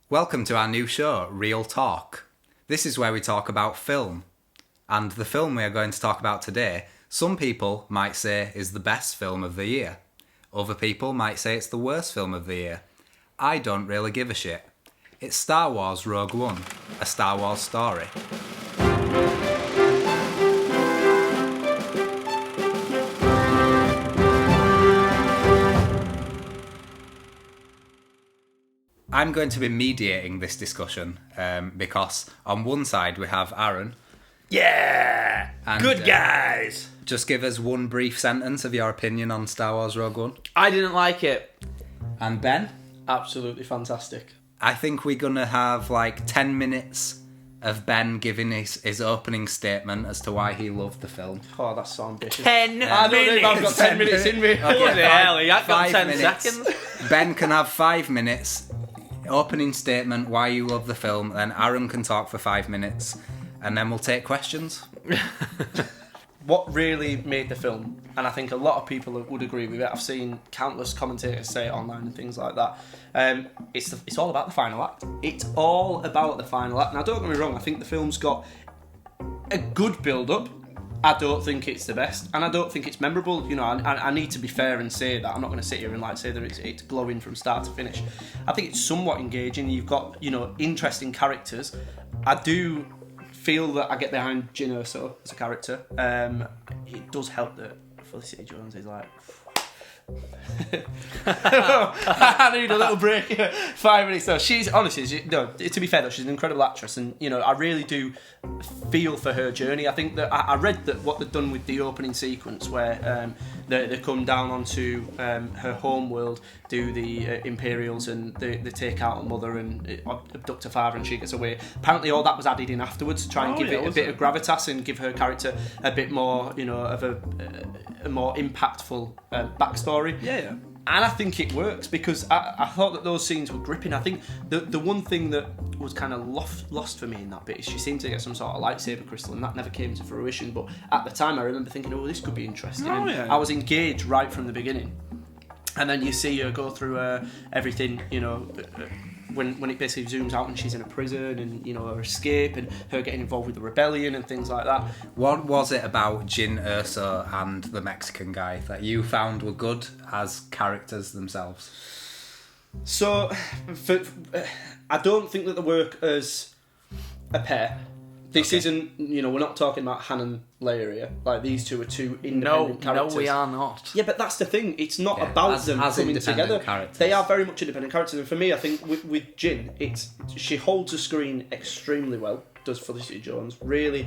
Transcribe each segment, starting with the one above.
Welcome to our new show, Real Talk. This is where we talk about film. And the film we are going to talk about today, some people might say is the best film of the year. Other people might say it's the worst film of the year. I don't really give a shit. It's Star Wars Rogue One, a Star Wars story. I'm going to be mediating this discussion because on one side we have Arron. Yeah! And, Good guys! Just give us one brief sentence of your opinion on Star Wars Rogue One. I didn't like it. And Ben? Absolutely fantastic. I think we're going to have like 10 minutes of Ben giving his opening statement as to why he loved the film. Oh, that's so ambitious. 10 I don't know if I've got 10 minutes in me. Okay, Bloody hell, I've got 10 minutes. seconds. Ben can have 5 minutes. Opening statement, why you love the film. Then Arron can talk for 5 minutes. And then we'll take questions. What really made the film, and I think a lot of people would agree with it, I've seen countless commentators say it online and things like that, it's all about the final act. It's all about the final act. Now, don't get me wrong, I think the film's got a good build-up. I don't think it's the best, and I don't think it's memorable. You know, I need to be fair and say that. I'm not going to sit here and like say that it's glowing from start to finish. I think it's somewhat engaging. You've got, you know, interesting characters. I do feel that I get behind Jyn Erso as a character. It does help that Felicity Jones is like... I need a little break. 5 minutes though. She's honestly, to be fair though, she's an incredible actress, and you know, I really do feel for her journey. I think that I read that what they've done with the opening sequence where they come down onto her home world, do the Imperials, and they take out her mother and abduct her father, and she gets away. Apparently, all that was added in afterwards to try and give it a bit of gravitas and give her character a bit more, you know, of a more impactful backstory. Yeah. And I think it works because I thought that those scenes were gripping. I think the one thing that was kind of lost for me in that bit is she seemed to get some sort of lightsaber crystal, and that never came to fruition. But at the time, I remember thinking, oh, this could be interesting. Oh, yeah. I was engaged right from the beginning. And then you see her go through everything, you know, when it basically zooms out and she's in a prison, and, you know, her escape and her getting involved with the rebellion and things like that. What was it about Jyn Erso and the Mexican guy that you found were good as characters themselves? So, I don't think that they work as a pair. This isn't, you know, we're not talking about Han and Leia here. Like, these two are two independent characters. No, we are not. Yeah, but that's the thing. It's not about them coming together. Characters. They are very much independent characters. And for me, I think with Jyn, she holds the screen extremely well, does Felicity Jones. Really,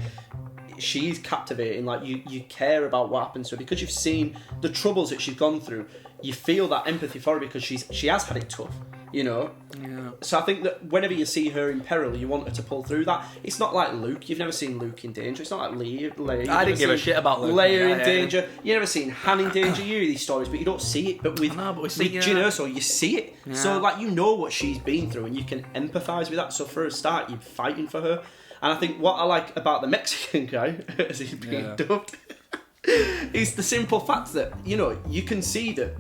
she's captivating. Like, you care about what happens to her because you've seen the troubles that she's gone through. You feel that empathy for her because she has had it tough. You know? Yeah. So I think that whenever you see her in peril, you want her to pull through that. It's not like Luke. You've never seen Luke in danger. It's not like Leia. I didn't give a shit about Luke. Leia in danger. You've never seen Han in danger. You hear these stories, but you don't see it. But with Jyn Erso, you see it. Yeah. So, like, you know what she's been through, and you can empathise with that. So for a start, you're fighting for her. And I think what I like about the Mexican guy, as he's being dubbed, is the simple fact that, you know, you can see that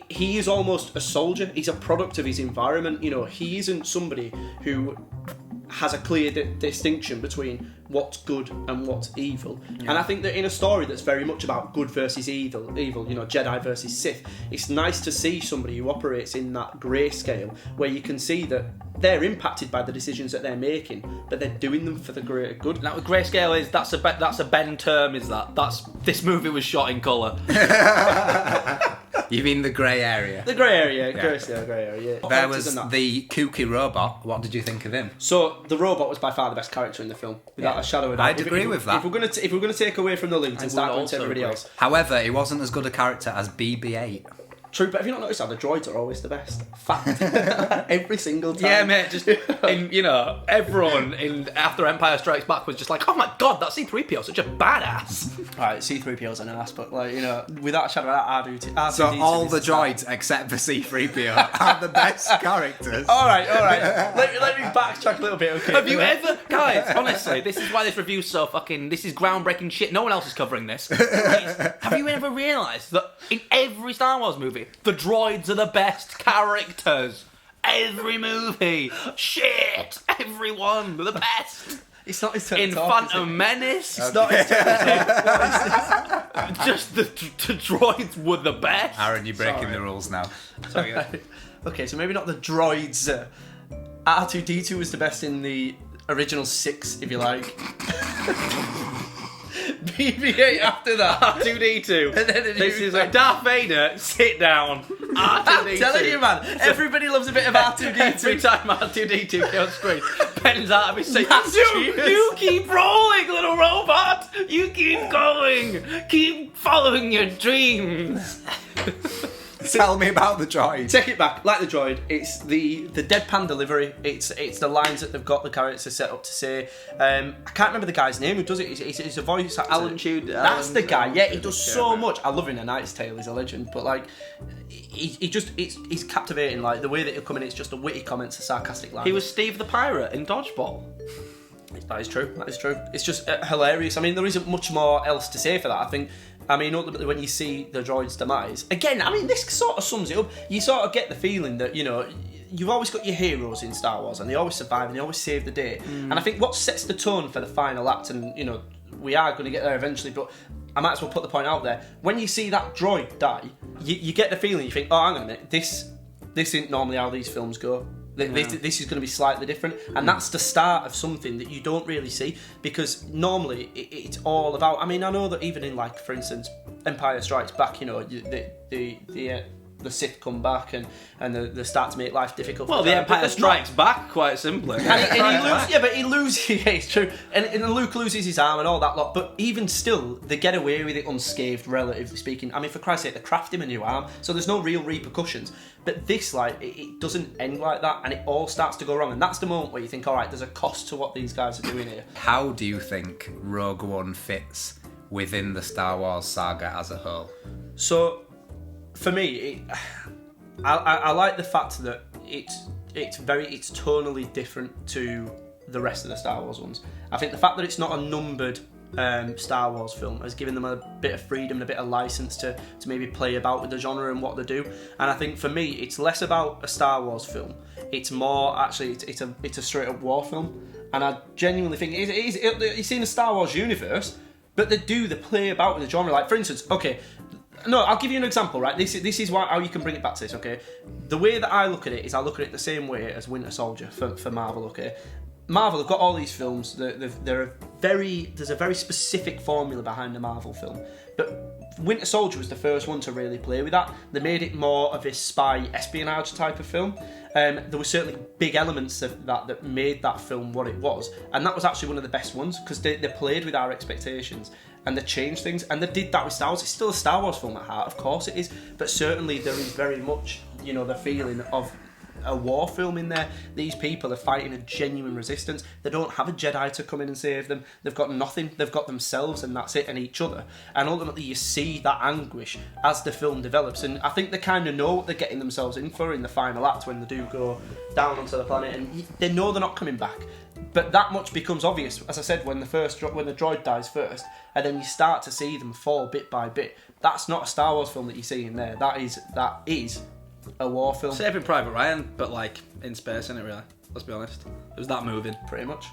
he is almost a soldier. He's a product of his environment. You know, he isn't somebody who has a clear distinction between what's good and what's evil. Yeah. And I think that in a story that's very much about good versus evil, you know, Jedi versus Sith, it's nice to see somebody who operates in that grey scale where you can see that they're impacted by the decisions that they're making, but they're doing them for the greater good. Now, grayscale is that's a Ben term. Is that's this movie was shot in colour. You mean the grey area? The grey area, grayscale grey area. Yeah. There was the kooky robot. What did you think of him? So the robot was by far the best character in the film, without a shadow of a doubt. I'd agree with that. If we're gonna take away from the leads and start going to everybody else. However, he wasn't as good a character as BB-8. True, but have you not noticed how the droids are always the best? Fact. Every single time. Yeah, mate, just, you know, everyone after Empire Strikes Back was just like, oh my god, that C-3PO, such a badass. Alright, C-3PO's an ass, but, like, you know, without a shadow of a doubt, So all the droids, except for C-3PO, are the best characters. Alright. Let me backtrack a little bit, okay? Have you ever, guys, honestly, this is why this review's so fucking, this is groundbreaking shit, no one else is covering this. Please, have you ever realised that in every Star Wars movie, the droids are the best characters? every movie. Shit, everyone, the best. It's not his turn In to talk, Phantom Menace, It's not his turn to talk. just the droids were the best. Aaron, you're breaking Sorry. the rules now. Sorry, yeah. Okay, so maybe not the droids. R2-D2 was the best in the original 6, if you like. BB-8 after that. R2-D2. And then a This new is like Darth Vader. Sit down. R2-D2. I'm telling you, man. Everybody loves a bit of Every R2-D2. time R2-D2 goes on screen, Ben's out of his seat. Cheers. You keep rolling, little robot. You keep going. Keep following your dreams. Tell me about the droid. Take it back, like the droid. It's the deadpan delivery. It's the lines that they've got the characters set up to say. I can't remember the guy's name who does it. It's a voice actor. Alan Tudyk. That's the guy. Yeah, he does so much. I love him in A Knight's Tale. He's a legend. But like, he's captivating. Like the way that he'll come in, it's just a witty comments, a sarcastic line. He was Steve the Pirate in Dodgeball. That is true. That is true. It's just hilarious. I mean, there isn't much more else to say for that. I mean, ultimately, when you see the droid's demise, again, I mean, this sort of sums it up. You sort of get the feeling that, you know, you've always got your heroes in Star Wars, and they always survive, and they always save the day. And I think what sets the tone for the final act, and, you know, we are going to get there eventually, but I might as well put the point out there. When you see that droid die, you get the feeling, you think, oh, hang on a minute, this isn't normally how these films go. This is going to be slightly different, and that's the start of something that you don't really see, because normally it's all about. I mean, I know that even in, like, for instance, Empire Strikes Back, you know, the Sith come back and they start to make life difficult. Well, the Empire Strikes Back, quite simply. He loses. Yeah, it's true. And Luke loses his arm and all that lot. But even still, they get away with it unscathed, relatively speaking. I mean, for Christ's sake, they craft him a new arm, so there's no real repercussions. But this, like, it doesn't end like that, and it all starts to go wrong. And that's the moment where you think, all right, there's a cost to what these guys are doing here. How do you think Rogue One fits within the Star Wars saga as a whole? So, for me, I like the fact that it's tonally different to the rest of the Star Wars ones. I think the fact that it's not a numbered Star Wars film has given them a bit of freedom and a bit of license to maybe play about with the genre and what they do. And I think for me, it's less about a Star Wars film. It's more actually it's a straight up war film. And I genuinely think it's in the Star Wars universe, but they play about with the genre. Like, for instance, okay. No, I'll give you an example, right? This is how you can bring it back to this, okay? The way that I look at it is I look at it the same way as Winter Soldier for Marvel, okay? Marvel have got all these films. There's a very specific formula behind a Marvel film. But Winter Soldier was the first one to really play with that. They made it more of a spy espionage type of film. There were certainly big elements of that made that film what it was. And that was actually one of the best ones because they played with our expectations. And they changed things, and they did that with Star Wars. It's still a Star Wars film at heart, of course it is, but certainly there is very much, you know, the feeling of a war film in there. These people are fighting a genuine resistance. They don't have a Jedi to come in and save them. They've got nothing. They've got themselves, and that's it, and each other. And ultimately, you see that anguish as the film develops. And I think they kind of know what they're getting themselves in for in the final act when they do go down onto the planet, and they know they're not coming back. But that much becomes obvious, as I said, when the droid dies first, and then you start to see them fall bit by bit. That's not a Star Wars film that you see in there. That is a war film. Saving Private Ryan, but like in space, isn't it, really? Let's be honest. It was that moving. Pretty much.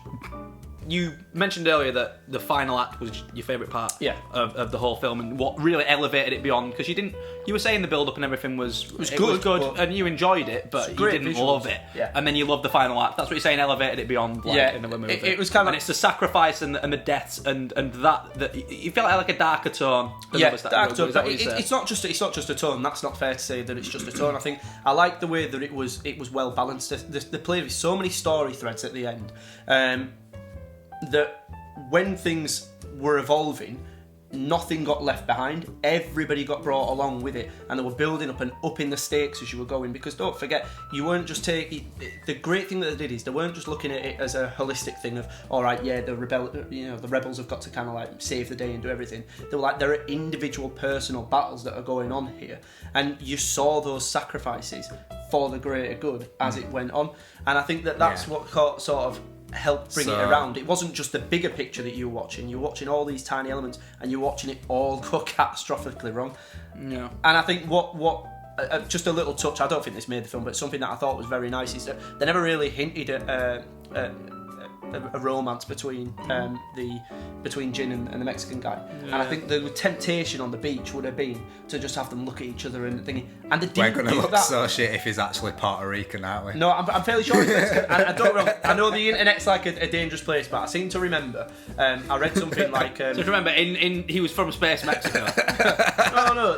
You mentioned earlier that the final act was your favourite part of the whole film, and what really elevated it beyond, because you were saying the build up and everything was good and you enjoyed it, but you didn't love it. Yeah. And then you loved the final act. That's what you're saying, elevated it beyond another movie. It was kind of, and it's the sacrifice and the deaths and that you feel like a darker tone. Darker tone. But it's not just a tone. That's not fair to say that it's just a tone. I think I like the way that it was well balanced. They played with so many story threads at the end. That when things were evolving, nothing got left behind. Everybody got brought along with it, and they were building up and upping the stakes as you were going. Because don't forget, you weren't just taking. The great thing that they did is they weren't just looking at it as a holistic thing of, all right, yeah, the rebels have got to kind of like save the day and do everything. They were like, there are individual personal battles that are going on here, and you saw those sacrifices for the greater good as it went on. And I think that's what sort of helped bring it around. It wasn't just the bigger picture that you were watching. You're watching all these tiny elements, and you're watching it all go catastrophically wrong. Yeah. And I think what just a little touch. I don't think this made the film, but something that I thought was very nice is that they never really hinted at a romance between Jin and the Mexican guy. And I think the temptation on the beach would have been to just have them look at each other and thinking. And they didn't. We're going to look that. so shit if he's actually Puerto Rican, aren't we? No, I'm fairly sure he's Mexican. I don't know. I know the internet's like a dangerous place, but I seem to remember. I read something like. So remember, he was from Space Mexico. No.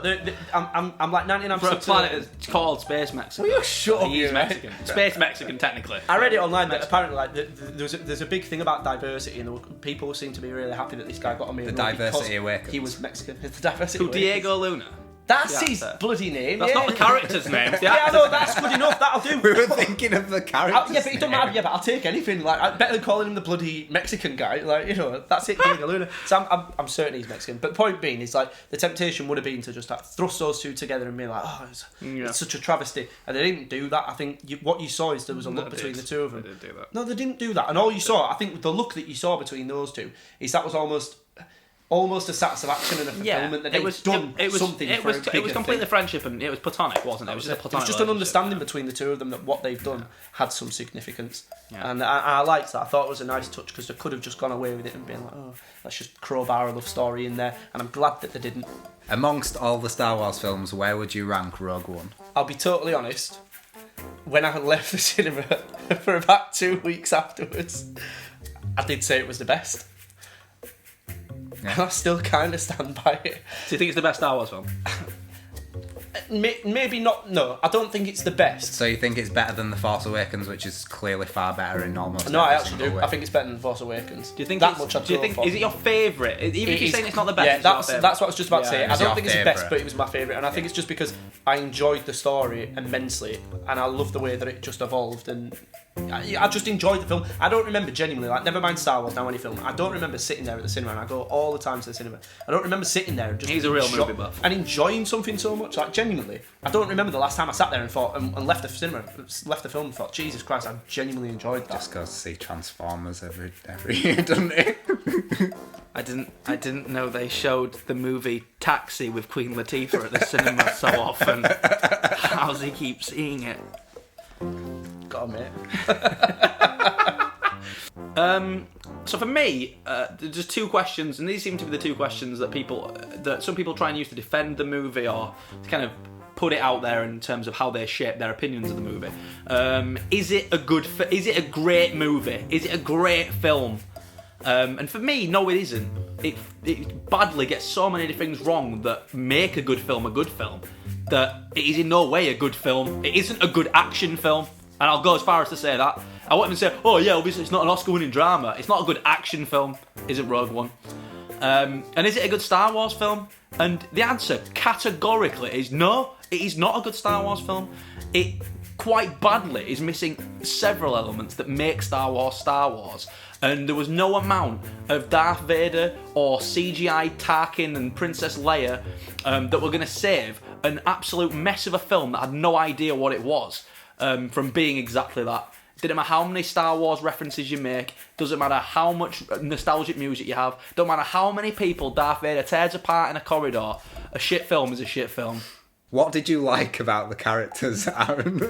I'm like 99%. For a planet that's called Space Mexico. Will you shut up? He is Mexican. Space Mexican, technically. I read it online that apparently like there's a big thing about diversity, and people seem to be really happy that this guy got on me. The Diversity Awakens. He was Mexican. It's the Diversity Awakens. Diego Luna. That's his bloody name. That's not the character's name. Yeah, I know, that's good enough. That'll do. We were thinking of the character's yeah, but it don't matter. Yeah, but I'll take anything. Like, better than calling him the bloody Mexican guy. Like, that's it, Diego Luna. So I'm certain he's Mexican. But the point being is, like, the temptation would have been to just like thrust those two together and be like, it's such a travesty. And they didn't do that. I think what you saw is there was a look between the two of them. They didn't do that. No, they didn't do that. And all you saw, I think, the look that you saw between those two is that was almost a satisfaction and a fulfillment that they'd done something for a bigger It was completely thing. friendship, and it was platonic, wasn't it? It was just a platonic. It was just an understanding between the two of them that what they've done had some significance. Yeah. And I liked that. I thought it was a nice touch because they could have just gone away with it and been like, let's just crowbar a love story in there. And I'm glad that they didn't. Amongst all the Star Wars films, where would you rank Rogue One? I'll be totally honest. When I left the cinema for about 2 weeks afterwards, I did say it was the best. Yeah. And I still kind of stand by it. Do you think it's the best Star Wars film? Maybe not. No, I don't think it's the best. So you think it's better than The Force Awakens, which is clearly far better in almost No, I every actually single do. way? I think it's better than The Force Awakens. Do you think that much? Do you think is it your favourite? Even if you're saying it's not the best, yeah, it's your favourite. that's what I was just about to say. I don't think it's the best, favourite. but it was my favourite, and I think it's just because I enjoyed the story immensely, and I love the way that it just evolved, and I just enjoyed the film. I don't remember genuinely, like, never mind Star Wars, now any film, I don't remember sitting there at the cinema, and I go all the time to the cinema. I don't remember sitting there and just He's a real movie buff. and enjoying something so much, like, genuinely. I don't remember the last time I sat there and thought and left the cinema, left the film and thought, Jesus Christ, I genuinely enjoyed that. Just goes to see Transformers every year, doesn't it? I didn't know they showed the movie Taxi with Queen Latifah at the cinema so often. How's he keep seeing it? God, mate. So for me, there's two questions, and these seem to be the two questions that some people try and use to defend the movie or to kind of put it out there in terms of how they shape their opinions of the movie. Is it a great movie? Is it a great film? And for me, no, it isn't. It badly gets so many things wrong that make a good film, that it is in no way a good film. It isn't a good action film, and I'll go as far as to say that. I won't even say, oh yeah, obviously it's not an Oscar-winning drama. It's not a good action film, is it, Rogue One? And is it a good Star Wars film? And the answer, categorically, is no. It is not a good Star Wars film. It quite badly is missing several elements that make Star Wars. And there was no amount of Darth Vader or CGI Tarkin and Princess Leia that were going to save an absolute mess of a film that had no idea what it was from being exactly that. Didn't matter how many Star Wars references you make, doesn't matter how much nostalgic music you have, don't matter how many people Darth Vader tears apart in a corridor, a shit film is a shit film. What did you like about the characters, Aaron?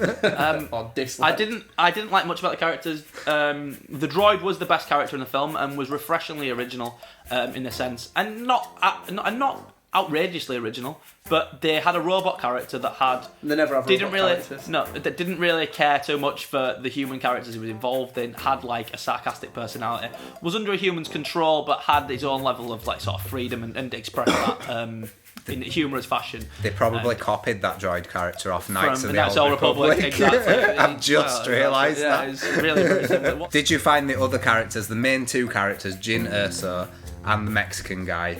Or dislike? I didn't like much about the characters. The droid was the best character in the film and was refreshingly original in a sense, and not outrageously original. But they had a robot character that had They never have robot characters. that didn't really care too much for the human characters he was involved in. Had like a sarcastic personality, was under a human's control, but had his own level of like sort of freedom and expressed that. In a humorous fashion. They probably copied that droid character off Knights of the Old Old Republic. Exactly. I've just realised that. It's really very similar. Did you find the other characters, the main two characters, Jin Erso and the Mexican guy,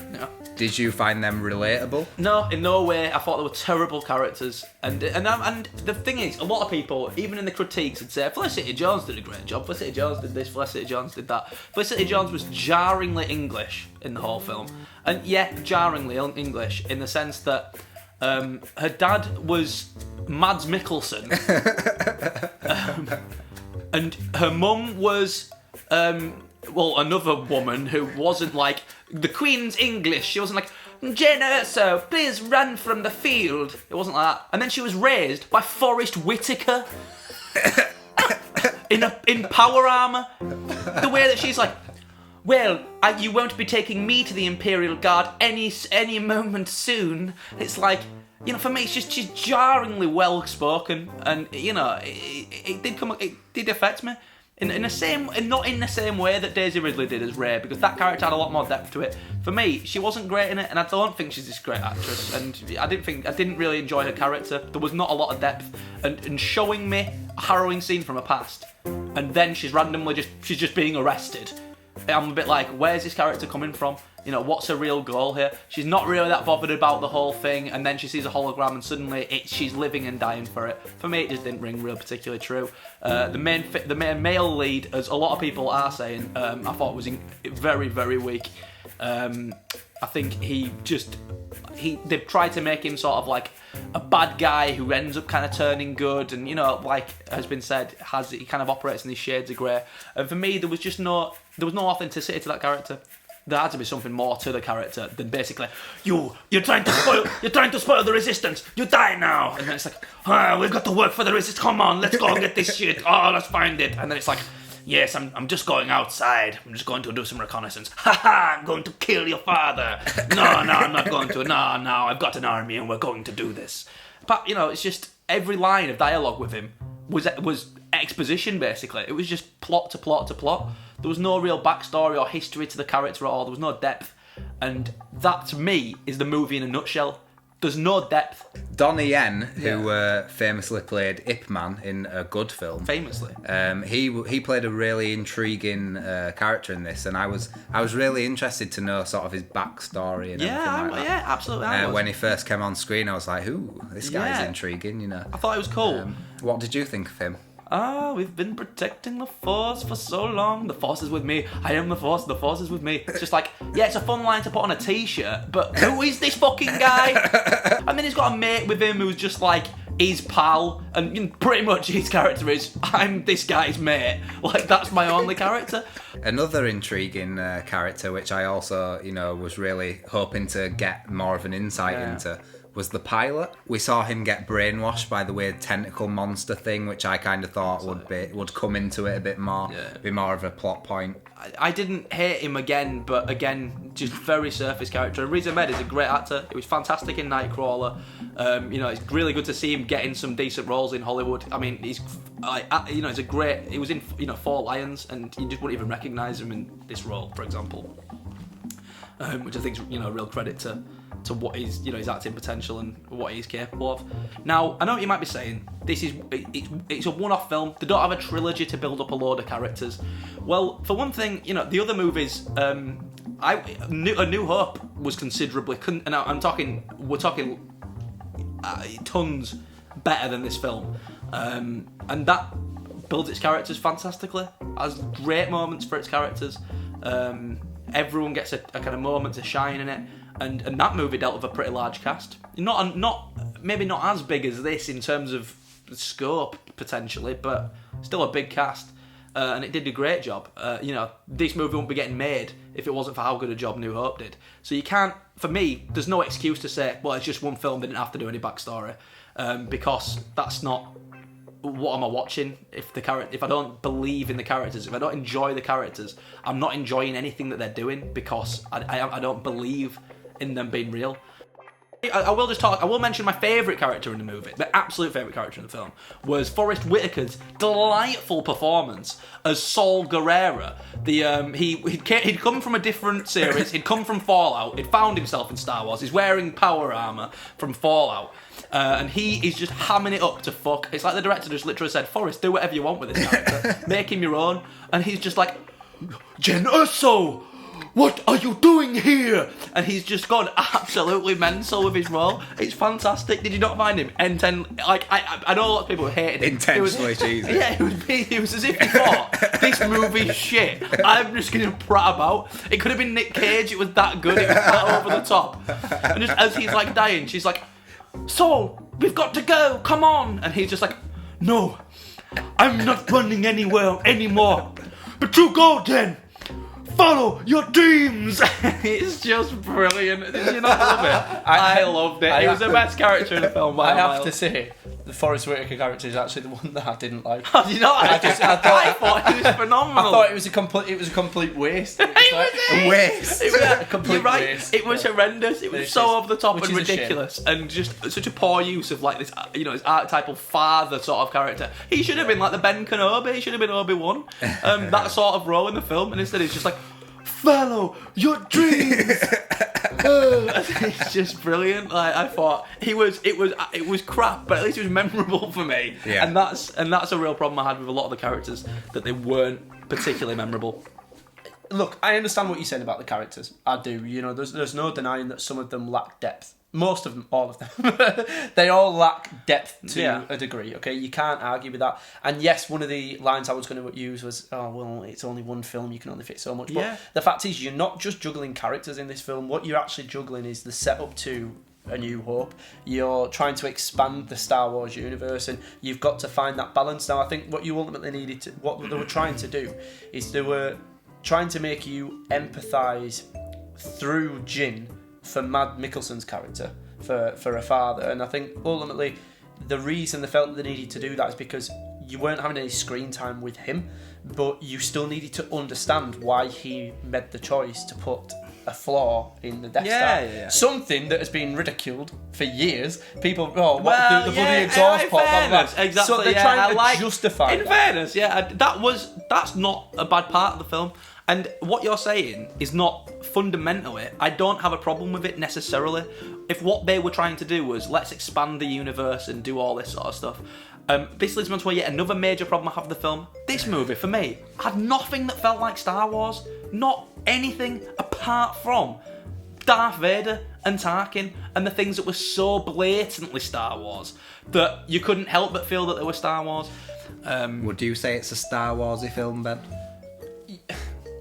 did you find them relatable? No, in no way. I thought they were terrible characters. And the thing is, a lot of people, even in the critiques, would say Felicity Jones did a great job. Felicity Jones did this, Felicity Jones did that. Felicity Jones was jarringly English in the whole film. And yeah, jarringly English in the sense that her dad was Mads Mikkelsen. And her mum was... another woman who wasn't like the Queen's English. She wasn't like Jane Erso, please run from the field. It wasn't like that. And then she was raised by Forrest Whitaker in power armour. The way that she's like, well, you won't be taking me to the Imperial Guard any moment soon. It's like, you know, for me, she's jarringly well spoken, and you know, it did affect me not in the same way that Daisy Ridley did as Rey, because that character had a lot more depth to it. For me, she wasn't great in it, and I don't think she's this great actress, and I didn't really enjoy her character. There was not a lot of depth, and showing me a harrowing scene from her past, and then she's just being arrested. I'm a bit like, where's this character coming from? You know, what's her real goal here? She's not really that bothered about the whole thing, and then she sees a hologram and suddenly she's living and dying for it. For me, it just didn't ring real particularly true. The main male lead, as a lot of people are saying, I thought was very, very weak. I think they've tried to make him sort of like a bad guy who ends up kind of turning good, and you know, like has been said, he kind of operates in these shades of grey. And for me, there was no authenticity to that character. There had to be something more to the character than basically you're trying to spoil the resistance. You die now, and then it's like, we've got to work for the resistance. Come on, let's go and get this shit. Oh, let's find it. And then it's like, yes, I'm just going outside. I'm just going to do some reconnaissance. I'm going to kill your father. No, I'm not going to. No, I've got an army and we're going to do this. But you know, it's just every line of dialogue with him was exposition basically. It was just plot to plot to plot. There was no real backstory or history to the character at all. There was no depth. And that, to me, is the movie in a nutshell. There's no depth. Donnie Yen, who famously played Ip Man in a good film. Famously. He played a really intriguing character in this, and I was really interested to know sort of his backstory and everything like that. Yeah, absolutely. When he first came on screen, I was like, ooh, this guy's intriguing, you know. I thought it was cool. What did you think of him? We've been protecting the Force for so long. The Force is with me. I am the Force. The Force is with me. It's just like, yeah, it's a fun line to put on a t-shirt, but who is this fucking guy? And then he's got a mate with him who's just like his pal, and pretty much his character is, I'm this guy's mate. Like, that's my only character. Another intriguing character, which I also, was really hoping to get more of an insight into, was the pilot. We saw him get brainwashed by the weird tentacle monster thing, which I kind of thought would come into it a bit more, be more of a plot point. I didn't hate him again, but again, just very surface character. Riz Ahmed is a great actor. He was fantastic in Nightcrawler. It's really good to see him getting some decent roles in Hollywood. I mean, he's a great. He was in Four Lions, and you just wouldn't even recognise him in this role, for example. Which I think is a real credit to what his acting potential and what he's capable of. Now, I know what you might be saying. It's a one-off film. They don't have a trilogy to build up a load of characters. Well, for one thing, the other movies, A New Hope was considerably, and we're talking tons better than this film, and that builds its characters fantastically. Has great moments for its characters. Everyone gets a kind of moment to shine in it. And that movie dealt with a pretty large cast. Maybe not as big as this in terms of scope, potentially, but still a big cast. And it did a great job. This movie wouldn't be getting made if it wasn't for how good a job New Hope did. So you can't, for me, there's no excuse to say, well, it's just one film, they didn't have to do any backstory. Because that's not, what am I watching? If I don't believe in the characters, if I don't enjoy the characters, I'm not enjoying anything that they're doing because I don't believe in them being real. I will mention my favourite character in the movie. The absolute favourite character in the film was Forrest Whitaker's delightful performance as Saul Guerrero. He'd come from a different series. He'd come from Fallout. He'd found himself in Star Wars. He's wearing power armour from Fallout. And he is just hamming it up to fuck. It's like the director just literally said, Forrest, do whatever you want with this character. Make him your own. And he's just like, Jen Erso! What are you doing here? And he's just gone absolutely mental with his role. It's fantastic. Did you not find him? I know a lot of people hated him. Intentionally cheesy. Yeah, it was as if he thought, this movie's shit. I'm just going to prat about. It could have been Nick Cage. It was that good. It was that over the top. And just as he's like dying, she's like, Saul, we've got to go. Come on. And he's just like, no, I'm not running anywhere anymore. But you go then. follow your dreams. It's just brilliant. Did you not love it? I loved it. He was the best character in the film. I have to say, the Forrest Whitaker character is actually the one that I didn't like. Oh, did you not? I thought he was phenomenal. I thought it was a complete waste. A waste. You're right. Waste. It was horrendous. It was so over the top and ridiculous, and just such a poor use of like this, this archetypal father sort of character. He should have been like the Ben Kenobi. He should have been Obi-Wan. That sort of role in the film, and instead he's just like, follow your dreams. It's just brilliant. Like, I thought it was crap, but at least it was memorable for me. Yeah. And that's a real problem I had with a lot of the characters, that they weren't particularly memorable. Look, I understand what you're saying about the characters. I do. There's no denying that some of them lack depth. Most of them, all of them, they all lack depth to a degree, okay? You can't argue with that. And yes, one of the lines I was going to use was, oh, well, it's only one film, you can only fit so much. But the fact is, you're not just juggling characters in this film. What you're actually juggling is the setup to A New Hope. You're trying to expand the Star Wars universe, and you've got to find that balance. Now, I think what you ultimately needed to, what they were trying to do, is they were trying to make you empathise through Jin for Mad Mikkelsen's character, for a father. And I think ultimately the reason they felt that they needed to do that is because you weren't having any screen time with him, but you still needed to understand why he made the choice to put a flaw in the Death Star. Yeah. Something that has been ridiculed for years. People, the bloody exhaust port, blah, blah, blah. Exactly. So they're trying to justify in fairness, that's not a bad part of the film. And what you're saying is not fundamentally, I don't have a problem with it necessarily. If what they were trying to do was, let's expand the universe and do all this sort of stuff. This leads me on to yet another major problem I have with the film. This movie, for me, had nothing that felt like Star Wars. Not anything apart from Darth Vader and Tarkin and the things that were so blatantly Star Wars that you couldn't help but feel that they were Star Wars. Would you say it's a Star Warsy film, Ben?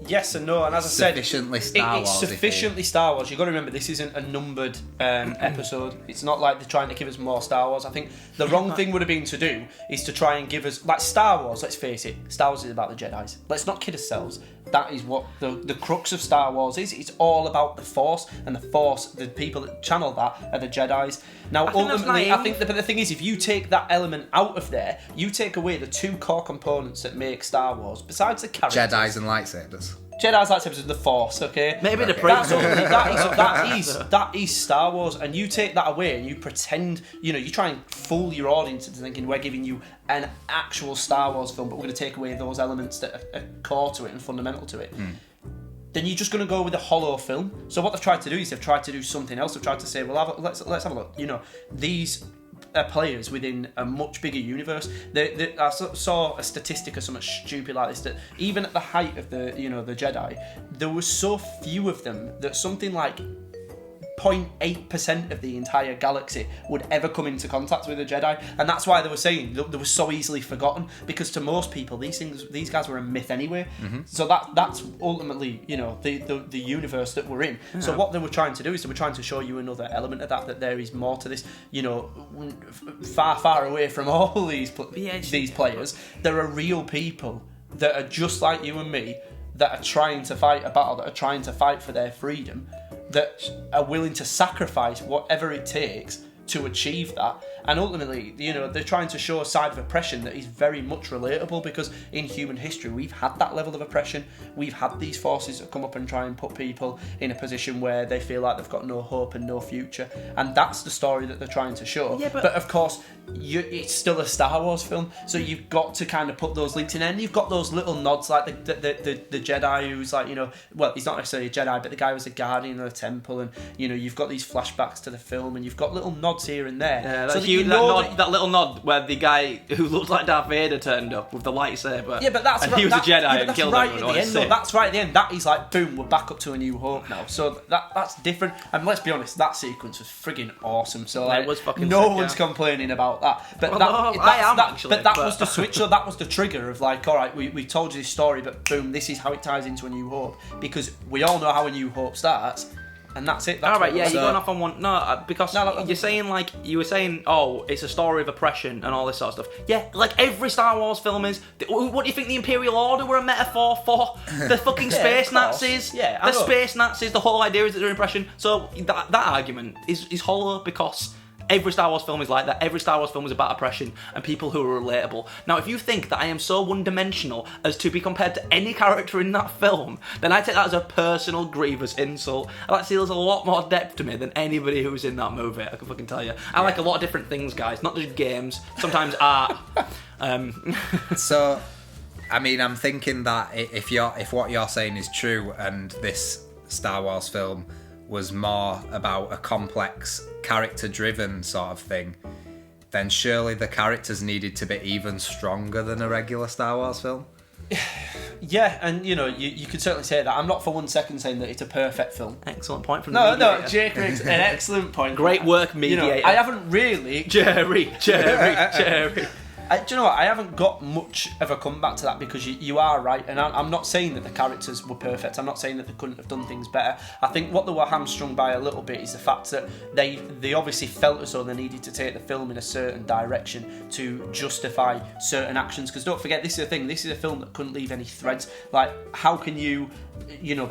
Yes and no, and as I said, it's sufficiently Star Wars. You've got to remember, this isn't a numbered episode. It's not like they're trying to give us more Star Wars. I think the wrong thing would have been to do is to try and give us, like Star Wars, let's face it, Star Wars is about the Jedis. Let's not kid ourselves. That is what the crux of Star Wars is. It's all about the Force, and the Force, the people that channel that are the Jedis. Now, ultimately, I think but the thing is, if you take that element out of there, you take away the two core components that make Star Wars, besides the characters. Jedis and lightsabers. Jedi's lightsabers are the Force, okay? Maybe the prequels. That is Star Wars, and you take that away and you pretend, you try and fool your audience into thinking we're giving you an actual Star Wars film, but we're going to take away those elements that are core to it and fundamental to it. Then you're just going to go with a hollow film. So what they've tried to do is they've tried to do something else. They've tried to say, well, let's have a look. These players within a much bigger universe. I saw a statistic or something stupid like this, that even at the height of the Jedi, there were so few of them that something like 0.8% of the entire galaxy would ever come into contact with a Jedi, and that's why they were saying they were so easily forgotten, because to most people these guys were a myth anyway. So that's ultimately the universe that we're in. So what they were trying to do is they were trying to show you another element of that there is more to this. Far away from all these players, there are real people that are just like you and me, that are trying to fight a battle, that are trying to fight for their freedom, that are willing to sacrifice whatever it takes to achieve that. And ultimately, they're trying to show a side of oppression that is very much relatable, because in human history we've had that level of oppression. We've had these forces that come up and try and put people in a position where they feel like they've got no hope and no future, and that's the story that they're trying to show. But of course, it's still a Star Wars film, so you've got to kind of put those links in, and you've got those little nods, like the Jedi who's like, well, he's not necessarily a Jedi, but the guy was a guardian of the temple, and you've got these flashbacks to the film, and you've got little nods here and there. That little nod where the guy who looked like Darth Vader turned up with the lightsaber. Yeah, but that's and he was a Jedi and killed right everyone. At the end. No, that's right at the end. That is like, boom, we're back up to A New Hope now. So that's different. And let's be honest, that sequence was friggin' awesome. So like, it was fucking no sick, one's complaining about that. But But that was the switch. So that was the trigger of like, all right, we told you this story, but boom, this is how it ties into A New Hope, because we all know how A New Hope starts. and that's it. All right, yeah, you're going off on one. No, because you're saying like you were saying, oh, it's a story of oppression and all this sort of stuff. Yeah, like every Star Wars film is. What do you think the Imperial Order were a metaphor for? The fucking space Nazis. Yeah, the space Nazis. The whole idea is that they're oppression. So that argument is hollow because. Every Star Wars film is like that. Every Star Wars film is about oppression and people who are relatable. Now, if you think that I am so one-dimensional as to be compared to any character in that film, then I take that as a personal, grievous insult. I like to see there's a lot more depth to me than anybody who was in that movie, I can fucking tell you. I like a lot of different things, guys, not just games, sometimes art. So, I mean, I'm thinking that if what you're saying is true and this Star Wars film was more about a complex, character-driven sort of thing, then surely the characters needed to be even stronger than a regular Star Wars film. Yeah, and you could certainly say that. I'm not for 1 second saying that it's a perfect film. Excellent point from the mediator. No, Jake makes an excellent point. Great work, mediator. I haven't really... Jerry. Do you know what? I haven't got much of a comeback to that because you are right, and I'm not saying that the characters were perfect. I'm not saying that they couldn't have done things better. I think what they were hamstrung by a little bit is the fact that they obviously felt as though they needed to take the film in a certain direction to justify certain actions. Because don't forget, this is the thing. This is a film that couldn't leave any threads. Like, how can you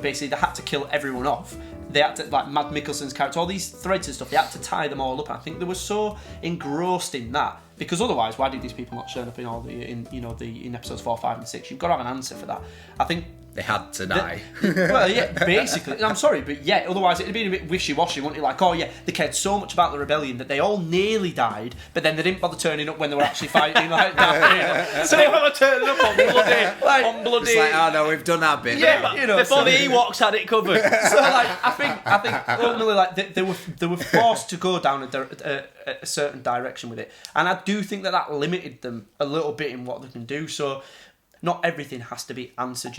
basically they had to kill everyone off. They had to, like Mads Mikkelsen's character, all these threads and stuff, they had to tie them all up. And I think they were so engrossed in that. Because otherwise, why did these people not turn up in episodes 4, 5, and 6? You've got to have an answer for that. I think they had to die. Well, yeah, basically. I'm sorry, but yeah, otherwise it'd been a bit wishy-washy, wouldn't it? Like, oh yeah, they cared so much about the rebellion that they all nearly died, but then they didn't bother turning up when they were actually fighting like that. So they were turning up on bloody. It's like, oh no, we've done our bit. Yeah, now. Before the Ewoks had it covered. So like, I think ultimately, like they were forced to go down a certain direction with it, and I do think that limited them a little bit in what they can do. So. Not everything has to be answered,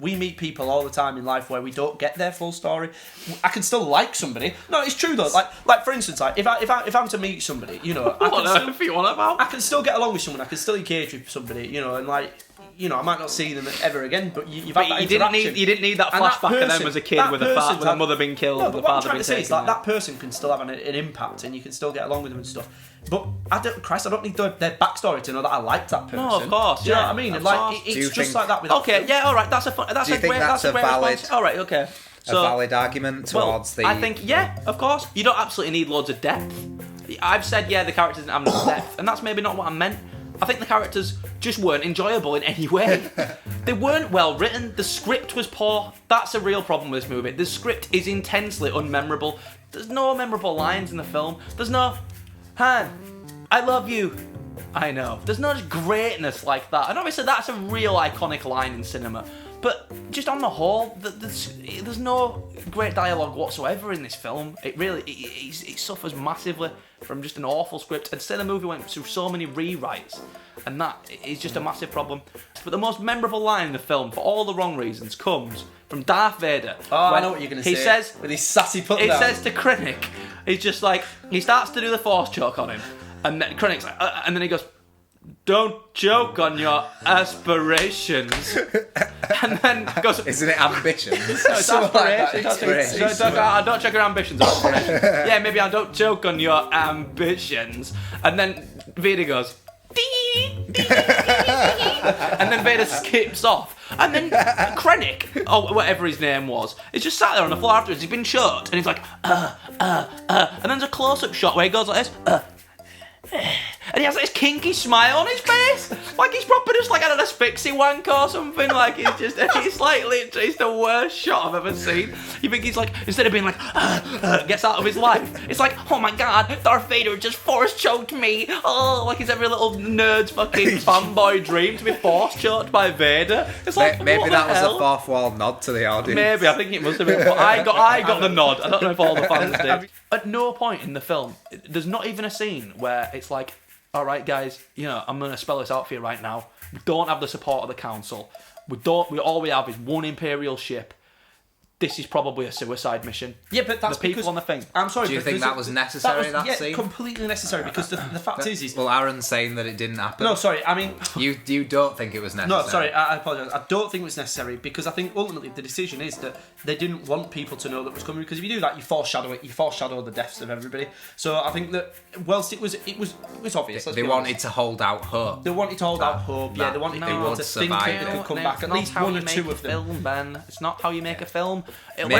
We meet people all the time in life where we don't get their full story. I can still like somebody. No, it's true though. Like for instance, like if I'm to meet somebody, I can still get along with someone. I can still engage with somebody, and like. I might not see them ever again, but you've had that interaction. You didn't need that flashback of them as a kid with a mother being killed and the father being taken. Like that person can still have an impact, and you can still get along with them and stuff. But I don't need their backstory to know that I like that person. No, of course. Do you know what I mean? Like it's just like that with. Okay, yeah, all right. That's a valid? Response. All right, okay. So, a valid argument towards the. I think of course. You don't absolutely need loads of depth. I've said the characters didn't have enough depth, and that's maybe not what I meant. I think the characters just weren't enjoyable in any way. They weren't well written. The script was poor. That's a real problem with this movie. The script is intensely unmemorable. There's no memorable lines in the film. There's no, Han, I love you. I know. There's no greatness like that. And obviously that's a real iconic line in cinema. But just on the whole, there's no great dialogue whatsoever in this film. It really it suffers massively from just an awful script. And say the movie went through so many rewrites, and that is just a massive problem. But the most memorable line in the film, for all the wrong reasons, comes from Darth Vader. Oh, I know what you're going to say. He says, with his sassy put down. He says to Krennic, he's just like, he starts to do the Force choke on him, and then Krennic's like, and then he goes, "Don't choke on your aspirations." And then goes, "Isn't it ambitions?" No, it's aspirations. Don't choke your ambitions. Yeah, maybe I don't choke on your ambitions. And then Vader goes, and then Vader skips off. And then Krennic, or whatever his name was, is just sat there on the floor afterwards. He's been choked, and he's like, And then there's a close-up shot where he goes like this, and he has this kinky smile on his face, like he's proper just like an asphyxie wank or something. Like it's the worst shot I've ever seen. You think he's like, instead of being like, gets out of his life, it's like, oh my god, Darth Vader just force choked me. Oh, like it's every little nerd's fucking fanboy dream to be force choked by Vader. It's like, maybe that was a fourth wall nod to the audience. Maybe, I think it must have been. But I got the nod. I don't know if all the fans did. At no point in the film, there's not even a scene where it's like, all right, guys, I'm going to spell this out for you right now. We don't have the support of the council. All we have is one Imperial ship. this is probably a suicide mission. Yeah, but that's the people on the thing. I'm sorry. Do you think that was necessary? That scene? Completely necessary because the fact is. Well, Aaron's saying that it didn't happen. No, sorry. I mean, you don't think it was necessary? No, sorry. I apologise. I don't think it was necessary because I think ultimately the decision is that they didn't want people to know that was coming. Because if you do that, you foreshadow it. You foreshadow the deaths of everybody. So I think that whilst it was obvious. They wanted to hold out hope. They wanted to hold out hope. Yeah, they wanted people to think that they could come back. At least one or two of them. Film, Ben. It's not how you make a film. Maybe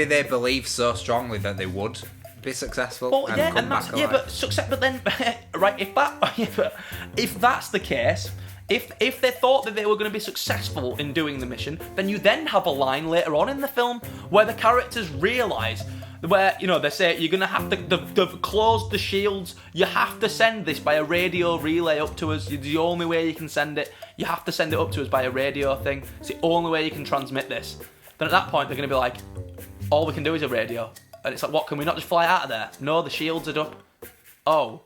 they believe so strongly that they would be successful but success. But then, right? If that's the case, if they thought that they were going to be successful in doing the mission, then you then have a line later on in the film where the characters realise. Where, they say you're going to have to, they've closed the shields, you have to send this by a radio relay up to us, the only way you can send it, you have to send it up to us by a radio thing, it's the only way you can transmit this. Then at that point they're going to be like, all we can do is a radio. And it's like, what, can we not just fly out of there? No, the shields are up. Oh.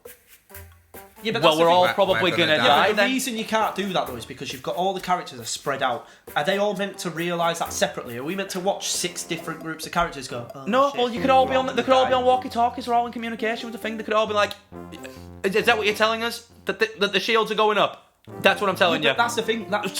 Yeah, but well, we're all probably going to die. The reason you can't do that though is because you've got all the characters are spread out. Are they all meant to realise that separately? Are we meant to watch 6 different groups of characters go? Oh, no, shit, well, you could all be on. They could all be on walkie-talkies. They're all in communication with the thing. They could all be like, "Is that what you're telling us? That the shields are going up?" That's what I'm telling you. That's the thing. That would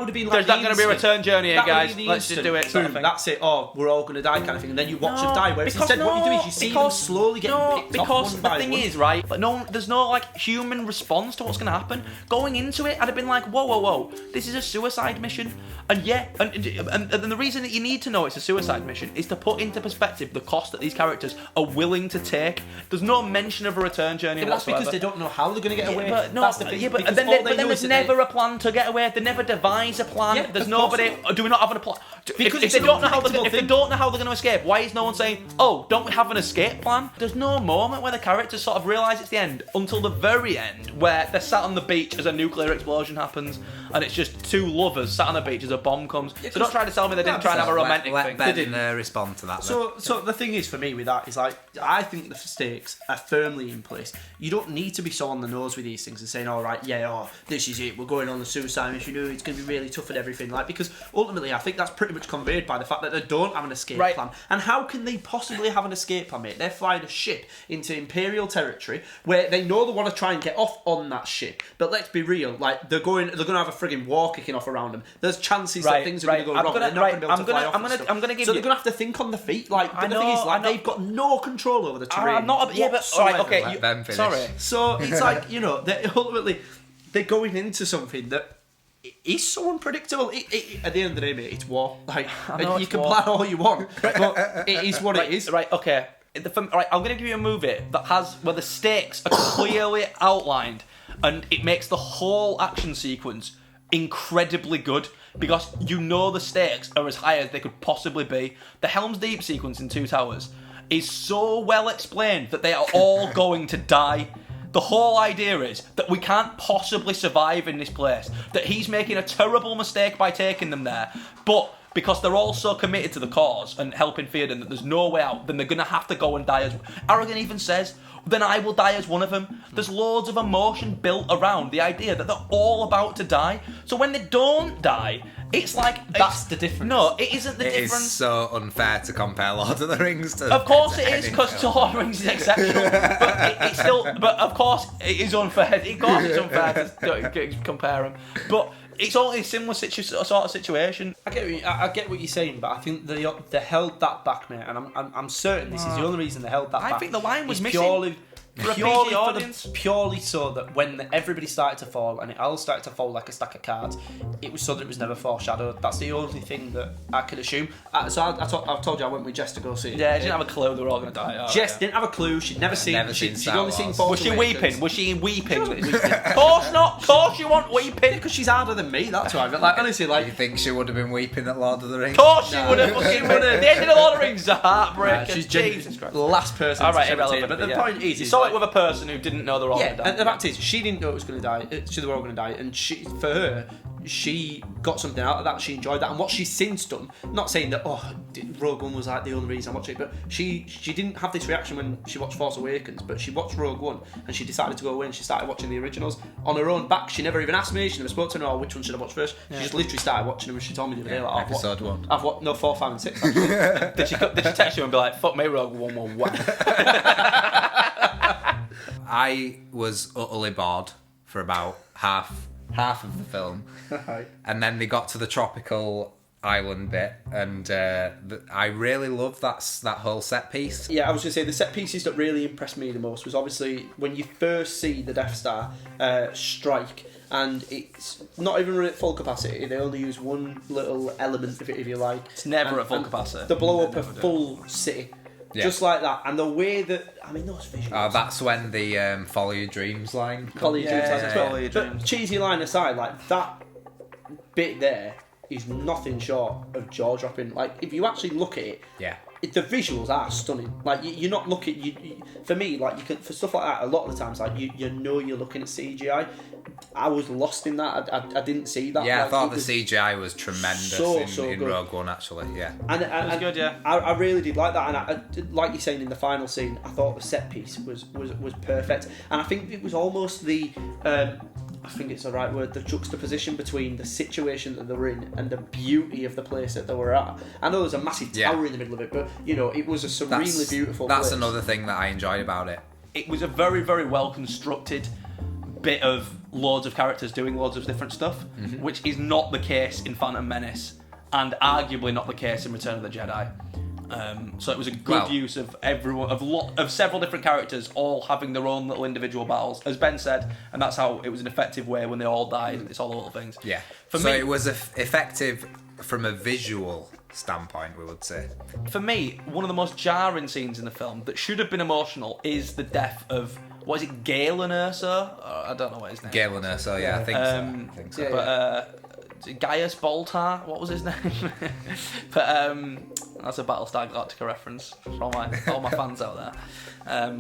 have been like. There's not going to be a return journey here, guys. Let's just do it. Boom, that's it. Oh, we're all going to die, kind of thing. And then you watch them die. Whereas instead, what you do is you see them slowly getting picked off one by one. Because the thing is, right? But there's no like human response to what's going to happen. Going into it, I'd have been like, whoa, this is a suicide mission. And the reason that you need to know it's a suicide mission is to put into perspective the cost that these characters are willing to take. There's no mention of a return journey. Yeah, that's because they don't know how they're going to get away. But that's the thing. But then there's never a plan to get away. They never devise a plan. Yeah, there's nobody. Do we not have a plan? Because if they don't know how they're going to escape, why is no one saying, "Oh, don't we have an escape plan?" There's no moment where the characters sort of realise it's the end until the very end, where they're sat on the beach as a nuclear explosion happens, and it's just 2 lovers sat on the beach as a bomb comes. So don't try to tell me they didn't try and have a romantic thing. Let Ben respond to that. So the thing is for me with that is like I think the stakes are firmly in place. You don't need to be so on the nose with these things and saying, "All right, this is it. We're going on the suicide mission. It's going to be really tough and everything." Like because ultimately, I think that's pretty much conveyed by the fact that they don't have an escape plan. And how can they possibly have an escape plan, mate? They're flying a ship into Imperial territory where they know they want to try and get off on that ship. But let's be real, like they're going to have a frigging war kicking off around them. There's chances that things are going to go wrong. They're not going to be able to fly off. I'm going to give so they're going to have to think on the feet. Like the thing is, like they've got no control over the terrain. Sorry. So it's like they're going into something that is so unpredictable. At the end of the day, mate, it's war. Like you can plan all you want, but it is what it is. Right. Okay. Right. I'm going to give you a movie where the stakes are clearly outlined, and it makes the whole action sequence incredibly good because the stakes are as high as they could possibly be. The Helm's Deep sequence in Two Towers is so well explained that they are all going to die. The whole idea is that we can't possibly survive in this place, that he's making a terrible mistake by taking them there, but because they're all so committed to the cause and helping Theoden that there's no way out, then they're going to have to go and die as... Arrogant even says, then I will die as one of them. There's loads of emotion built around the idea that they're all about to die. So when they don't die, it's like... That's the difference. No, it isn't the difference. It is so unfair to compare Lord of the Rings to... Of course it is, because Lord of the Rings is exceptional. But it's still... But of course it is unfair. Of course it's unfair to compare them. But... It's only a similar sort of situation. I get what you're saying, but I think they held that back, mate, and I'm certain this is the only reason they held that back. I think the line was missing. Purely so that when everybody started to fall and it all started to fall like a stack of cards, it was so that it was never foreshadowed. That's the only thing that I can assume. I've told you I went with Jess to go see it. Yeah, she didn't have a clue they were all going to die. Jess didn't have a clue. She'd never seen. She'd only seen Force Was she weeping? Was she weeping? Of course not. Of course you want weeping. Because she's harder than me. That's why. But like honestly, like you think she would have been weeping at Lord of the Rings? Of course she would have. The end of the Lord of the Rings is a heartbreaker. She's Jesus Christ. The last person. All right, irrelevant. But the point is, you saw it with a person who didn't know they were all going to die. And the fact is, she didn't know it was going to die. They were all going to die, and for her, she got something out of that. She enjoyed that, and what she's since done. Not saying that Rogue One was like the only reason I watched it, but she didn't have this reaction when she watched Force Awakens, but she watched Rogue One and she decided to go away and she started watching the originals on her own back. She never even asked me. She never spoke to me. Or which one should I watch first? She just literally started watching them, and she told me the other day, like, episode 1. I've watched 4, 5, and 6. Did she text you and be like, "Fuck me, Rogue One more whack"? I was utterly bored for about half of the film, and then they got to the tropical island bit, and I really loved that whole set piece. Yeah, I was going to say the set pieces that really impressed me the most was obviously when you first see the Death Star strike, and it's not even at full capacity. They only use one little element of it, if you like. It's never at full capacity. They blow up a full city. Yeah. Just like that, and the way that those visuals. That's when the follow your dreams line. Follow your dreams. But cheesy line aside, like that bit there is nothing short of jaw dropping. Like if you actually look at it, the visuals are stunning. Like you're not looking. For me, like you can for stuff like that. A lot of the times, like you know you're looking at CGI. I was lost in that. I didn't see that. Yeah, like, I thought the CGI was tremendous in Rogue One, actually. Yeah, and it was good. Yeah, I really did like that. And I, like you're saying in the final scene, I thought the set piece was perfect. And I think it was almost the. I think it's the right word, the juxtaposition between the situation that they were in and the beauty of the place that they were at. I know there's a massive tower in the middle of it, but, it was a serenely beautiful place. That's another thing that I enjoyed about it. It was a very, very well constructed bit of loads of characters doing loads of different stuff, which is not the case in Phantom Menace, and arguably not the case in Return of the Jedi. So it was a good use of everyone, of several different characters all having their own little individual battles, as Ben said, and that's how it was an effective way when they all died. It's all the little things. Yeah. For me, it was effective from a visual standpoint, we would say. For me, one of the most jarring scenes in the film that should have been emotional is the death of, what is it, Galen Erso? I don't know what his name is. Galen Erso, I think so. But Gaius Baltar, what was his name? But that's a Battlestar Galactica reference for all my fans out there.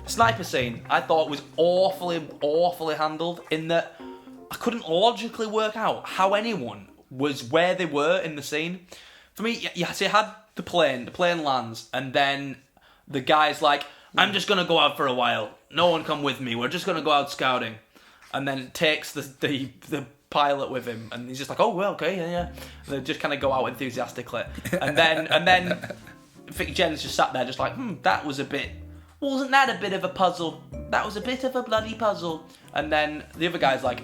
Sniper scene, I thought was awfully handled, in that I couldn't logically work out how anyone was where they were in the scene. For me, you had the plane lands, and then the guy's like, "I'm just going to go out for a while. No one come with me. We're just going to go out scouting." And then takes the pilot with him, and he's just like, "Oh well, okay, yeah." And they just kind of go out enthusiastically, and then I think Jen's just sat there, just like, "That was a bit. Wasn't that a bit of a puzzle? That was a bit of a bloody puzzle." And then the other guy's like,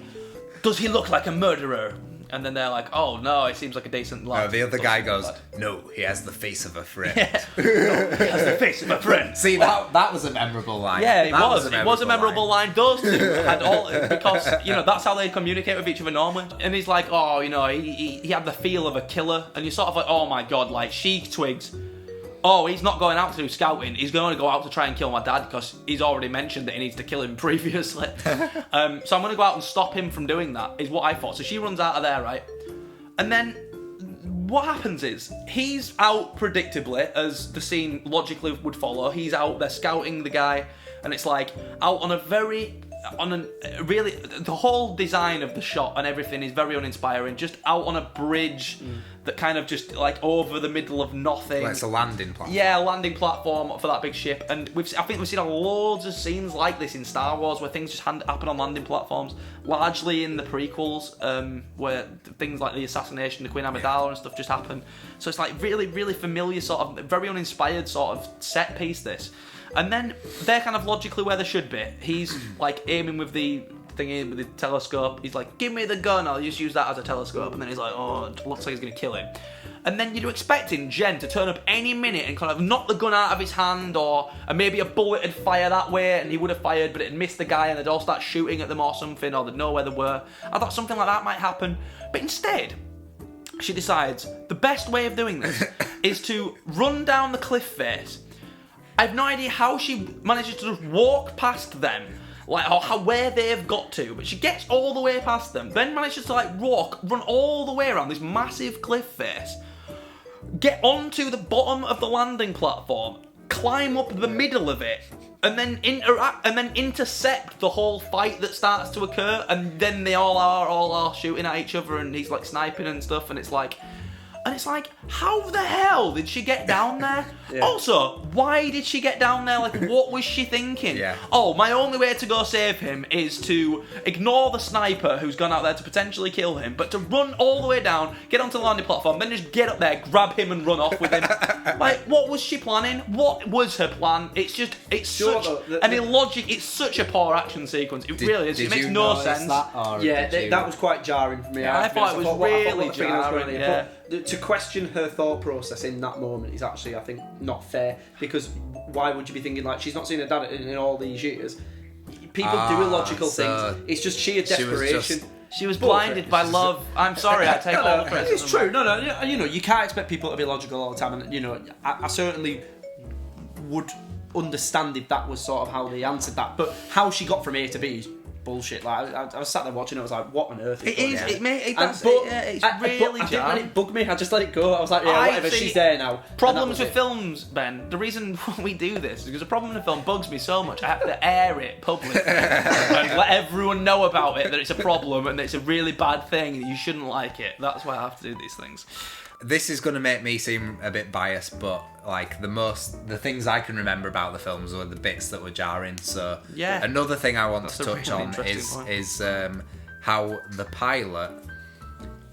"Does he look like a murderer?" And then they're like, "Oh no, he seems like a decent lad." No, the other guy goes, "No, he has the face of a friend." Yeah. No, he has the face of a friend. See, that was a memorable line. Yeah, it was. It was a memorable line. Those two had all, because that's how they communicate with each other normally. And he's like, "Oh, he had the feel of a killer," and you're sort of like, "Oh my god!" Like she twigs. Oh, he's not going out to do scouting. He's going to go out to try and kill my dad because he's already mentioned that he needs to kill him previously. So I'm going to go out and stop him from doing that, is what I thought. So she runs out of there, right? And then what happens is he's out predictably, as the scene logically would follow. He's out there scouting the guy, and it's like out on a really, the whole design of the shot and everything is very uninspiring. Just out on a bridge that kind of just like over the middle of nothing. Well, it's a landing platform. Yeah, a landing platform for that big ship. And I think we've seen loads of scenes like this in Star Wars where things just happen on landing platforms. Largely in the prequels, where things like the assassination of Queen Amidala and stuff just happen. So it's like really, really familiar, sort of very uninspired sort of set piece. This. And then they're kind of logically where they should be. He's like aiming with the thingy, with the telescope. He's like, "Give me the gun, I'll just use that as a telescope." And then he's like, "Oh, it looks like he's going to kill him." And then you're expecting Jen to turn up any minute and kind of knock the gun out of his hand, and maybe a bullet would fire that way and he would have fired, but it'd miss the guy and they'd all start shooting at them or something, or they'd know where they were. I thought something like that might happen. But instead, she decides the best way of doing this is to run down the cliff face. I have no idea how she manages to just walk past them, like or where they've got to, but she gets all the way past them, then manages to run all the way around this massive cliff face, get onto the bottom of the landing platform, climb up the middle of it, and then interact and then intercept the whole fight that starts to occur, and then they all are shooting at each other, and he's like sniping and stuff, and it's like, how the hell did she get down there? Yeah. Also, why did she get down there? Like, what was she thinking? Yeah. Oh, my only way to go save him is to ignore the sniper who's gone out there to potentially kill him, but to run all the way down, get onto the landing platform, then just get up there, grab him and run off with him. Like, what was she planning? What was her plan? It's such an illogic. It's such a poor action sequence. It really is. It makes no sense. That was quite jarring for me. Yeah, I thought it was really jarring. Yeah. To question her thought process in that moment is actually, I think, not fair, because why would you be thinking, like, she's not seen her dad in all these years? People do illogical things. It's just sheer desperation. She was blinded by love. I'm sorry, I take all the credit. It's true. No, you can't expect people to be logical all the time, and I certainly would understand if that was sort of how they answered that. But how she got from A to B is bullshit. Like, I was sat there watching it, I was like, what on earth is going on? It's really I didn't let it bug me, I just let it go. I was like, yeah, whatever, she's there now. Problems with films, Ben, the reason we do this is because a problem in a film bugs me so much, I have to air it publicly and let everyone know about it, that it's a problem and that it's a really bad thing and you shouldn't like it. That's why I have to do these things. This is going to make me seem a bit biased, but like the things I can remember about the films were the bits that were jarring. So yeah, another thing I want to touch on is how the pilot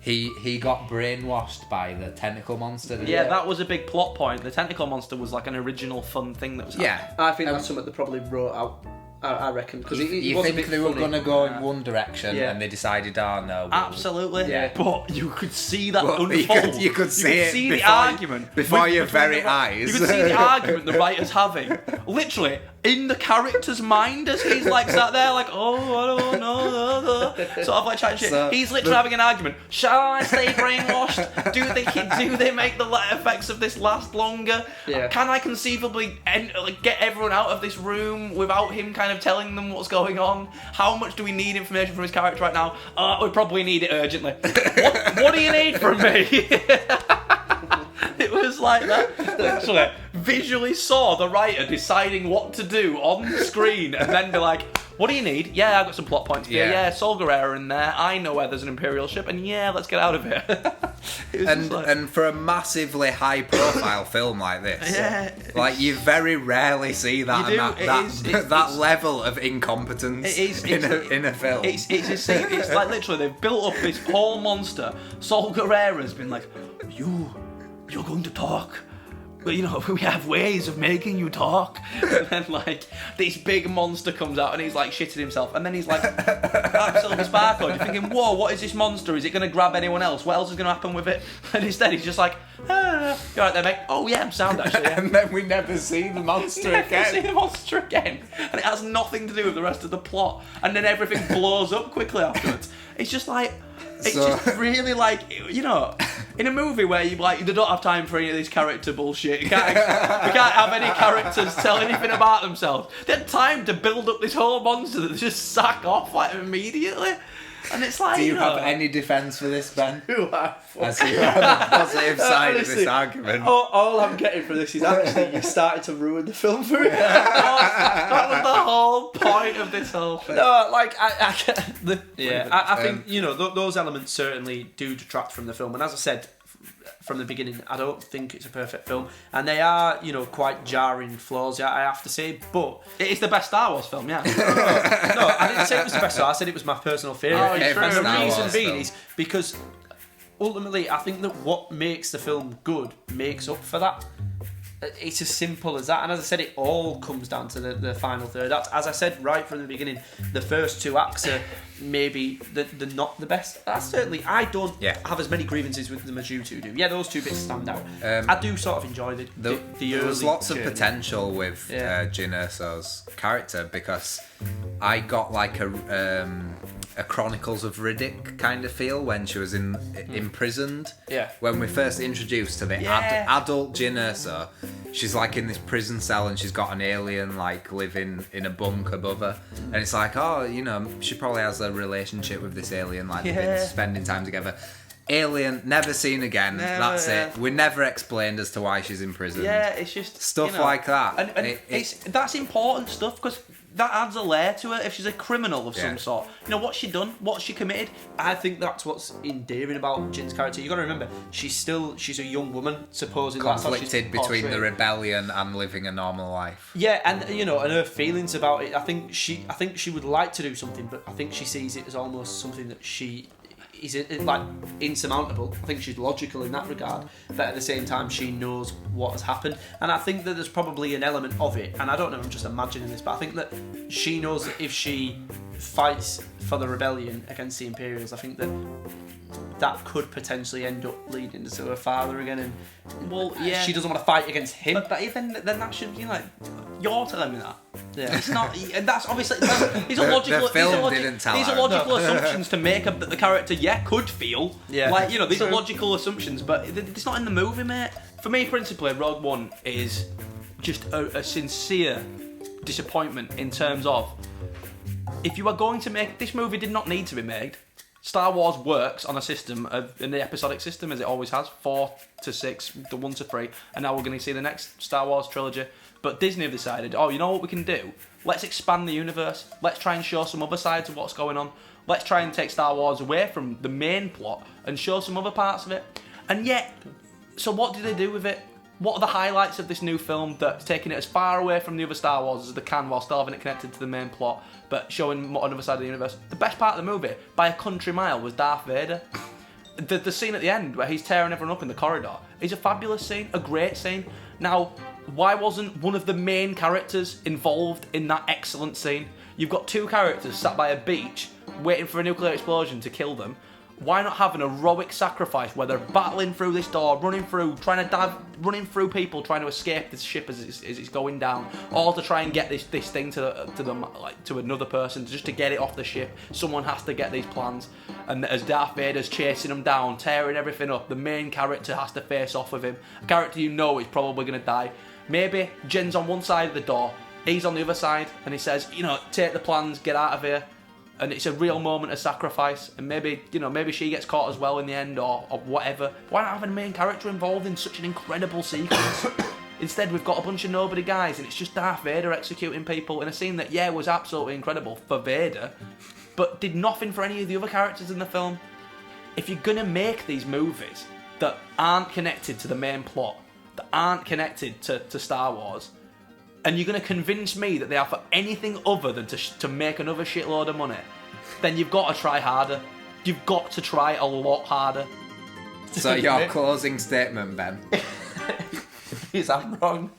he got brainwashed by the tentacle monster. Yeah, that was a big plot point. The tentacle monster was like an original fun thing that was happening. Yeah, I think that's something they probably wrote out. I reckon, because you think they were going to go in one direction and they decided, oh no. Absolutely. Yeah. But you could see that unfold. You could see the argument before your very eyes. You could see the argument the writer's having, literally in the character's mind, as he's like sat there, like, oh, I don't know, sort of like chatting shit. So he's literally having an argument. Shall I stay brainwashed? Do they make the effects of this last longer? Yeah. Can I conceivably get everyone out of this room without him kind of telling them what's going on? How much do we need information from his character right now? We probably need it urgently. What do you need from me? It was like that. Literally, visually saw the writer deciding what to do on the screen and then be like, what do you need? Yeah, I've got some plot points here. Yeah, Sol Guerrero in there. I know where there's an Imperial ship, and yeah, let's get out of here. And for a massively high-profile film like this, like you very rarely see that level of incompetence in a film. It's like literally they've built up this whole monster. Sol Guerrero's been like, you're going to talk. But we have ways of making you talk. And then like this big monster comes out and he's like shitting himself, and then he's like absolutely sparkled. You're thinking, whoa, what is this monster? Is it going to grab anyone else? What else is going to happen with it? And instead he's just like, you're right there, mate. Oh yeah, I'm sound actually. Yeah. And then we never see the monster again. And it has nothing to do with the rest of the plot. And then everything blows up quickly afterwards. It's just like, just really like, in a movie where they don't have time for any of this character bullshit. We can't have any characters tell anything about themselves. They had time to build up this whole monster that they just sack off like immediately. And it's like, do you have any defence for this, Ben? As you are the positive side of this argument. All I'm getting from this is actually you started to ruin the film for me. That was the whole point of this whole thing. No, like I think those elements certainly do detract from the film. And as I said from the beginning, I don't think it's a perfect film, and they are, quite jarring flaws, I have to say, but it is the best Star Wars film, yeah. No, I didn't say it was the best, I said it was my personal favourite. And the reason being is because ultimately I think that what makes the film good makes up for that. It's as simple as that, and as I said, it all comes down to the final third act. As I said right from the beginning, the first two acts are maybe the not the best. I don't have as many grievances with them as you two do. Yeah, those two bits stand out. I do sort of enjoy the there was lots of potential with Jyn Erso's character, because I got like a Chronicles of Riddick kind of feel when she was imprisoned. Yeah. When we first introduced to the adult Jyn Erso, she's like in this prison cell and she's got an alien like living in a bunk above her, and it's like, she probably has a relationship with this alien, like they've been spending time together. Alien, never seen again. That's it. We're never explained as to why she's in prison. Yeah, it's just stuff like that. And that's important stuff because that adds a layer to her. If she's a criminal of some sort, what's she done? What's she committed? I think that's what's endearing about Jin's character. You got to remember, she's a young woman, supposedly conflicted between the rebellion and living a normal life. Yeah, and and her feelings about it. I think she would like to do something, but I think she sees it as almost something that she is like insurmountable. I think she's logical in that regard, but at the same time she knows what has happened, and I think that there's probably an element of it, and I don't know, I'm just imagining this, but I think that she knows that if she fights for the rebellion against the Imperials, I think that could potentially end up leading to her father again, and she doesn't want to fight against him. But even then, that should you're telling me that. Yeah, it's not. And that's obviously these are logical. The film didn't tell these are logical assumptions to make up that the character could feel. Yeah, these are logical assumptions, but it's not in the movie, mate. For me, principally, Rogue One is just a sincere disappointment in terms of if you are going to make this movie, did not need to be made. Star Wars works on a system in the episodic system as it always has, 4 to 6, the 1 to 3, and now we're going to see the next Star Wars trilogy. But Disney have decided, you know what we can do? Let's expand the universe. Let's try and show some other sides of what's going on. Let's try and take Star Wars away from the main plot and show some other parts of it. And yet, so what do they do with it? What are the highlights of this new film that's taking it as far away from the other Star Wars as they can while still having it connected to the main plot, but showing another side of the universe? The best part of the movie, by a country mile, was Darth Vader. The scene at the end where he's tearing everyone up in the corridor is a fabulous scene, a great scene. Now, why wasn't one of the main characters involved in that excellent scene? You've got two characters sat by a beach waiting for a nuclear explosion to kill them. Why not have an heroic sacrifice where they're battling through this door, running through people, trying to escape this ship as it's going down, all to try and get this thing to another person, just to get it off the ship. Someone has to get these plans, and as Darth Vader's chasing them down, tearing everything up, the main character has to face off with him. A character is probably going to die. Maybe Jen's on one side of the door, he's on the other side, and he says, take the plans, get out of here. And it's a real moment of sacrifice, and maybe she gets caught as well in the end, or whatever. Why not have a main character involved in such an incredible sequence? Instead, we've got a bunch of nobody guys, and it's just Darth Vader executing people in a scene that, was absolutely incredible for Vader, but did nothing for any of the other characters in the film. If you're gonna make these movies that aren't connected to the main plot, that aren't connected to Star Wars, and you're going to convince me that they are for anything other than to make another shitload of money, then you've got to try harder. You've got to try a lot harder. So your closing statement, Ben? Is that wrong?